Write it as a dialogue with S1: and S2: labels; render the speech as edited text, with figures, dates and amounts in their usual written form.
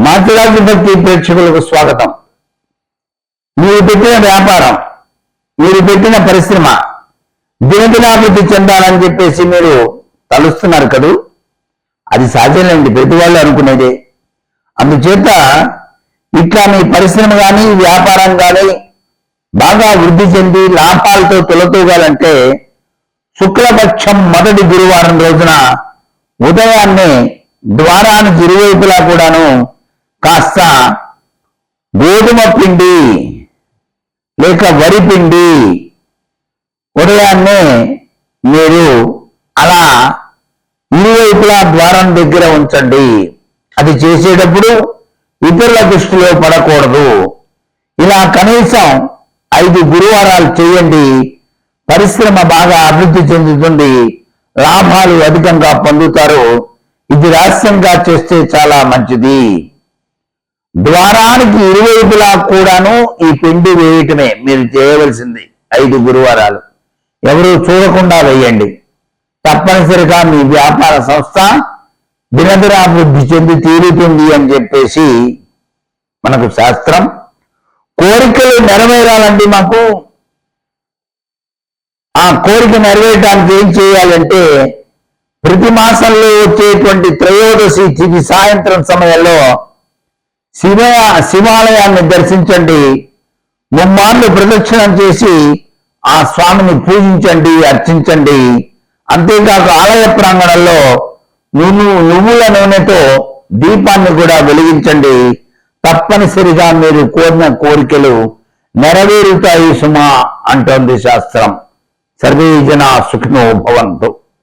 S1: మాచిరాజు భక్తి ప్రేక్షకులకు స్వాగతం. మీరు పెట్టిన వ్యాపారం, మీరు పెట్టిన పరిశ్రమ దినదినాభివృద్ధి చెందాలని చెప్పేసి మీరు తలుస్తున్నారు కదూ. అది సహజమేనండి, ప్రతి వాళ్ళు అనుకునేదే. అందుచేత ఇట్లా మీ పరిశ్రమ కానీ వ్యాపారం కానీ బాగా వృద్ధి చెంది లాభాలతో తొలతూగాలంటే శుక్లపక్షం మొదటి గురువారం రోజున ఉదయాన్నే ద్వారానికి ఇరువైపులా కూడాను కాస్త గోధుమ పిండి లేక వరి పిండి ఉదయాన్నే మీరు అలా ఇరువైపులా ద్వారం దగ్గర ఉంచండి. అది చేసేటప్పుడు ఇతరుల దృష్టిలో పడకూడదు. ఇలా కనీసం 5 గురువారాలు చేయండి. పరిశ్రమ బాగా అభివృద్ధి చెందుతుంది, లాభాలు అధికంగా పొందుతారు. ఇది రహస్యంగా చేస్తే చాలా మంచిది. ద్వారానికి ఇరువైపులా కూడాను ఈ పిండి వేయటమే మీరు చేయవలసింది. 5 గురువారాలు ఎవరు చూడకుండా వేయండి. తప్పనిసరిగా మీ వ్యాపార సంస్థ దినదినాభివృద్ధి చెంది తీరుతుంది అని చెప్పేసి మనకు శాస్త్రం. కోరికలు నెరవేరాలండి. మాకు ఆ కోరిక నెరవేరడానికి ఏం చేయాలంటే ప్రతి మాసంలో వచ్చేటువంటి త్రయోదశి తిథి సాయంత్రం సమయంలో శివాలయాన్ని దర్శించండి. 3 మార్లు ప్రదక్షిణం చేసి ఆ స్వామిని పూజించండి, అర్చించండి. అంతేకాక ఆలయ ప్రాంగణంలో నువ్వుల నూనెతో దీపాన్ని కూడా వెలిగించండి. తప్పనిసరిగా మీరు కోరిన కోరికలు నెరవేరుతాయి సుమా అంటోంది శాస్త్రం. సర్వే జనా సుఖినో భవంతు.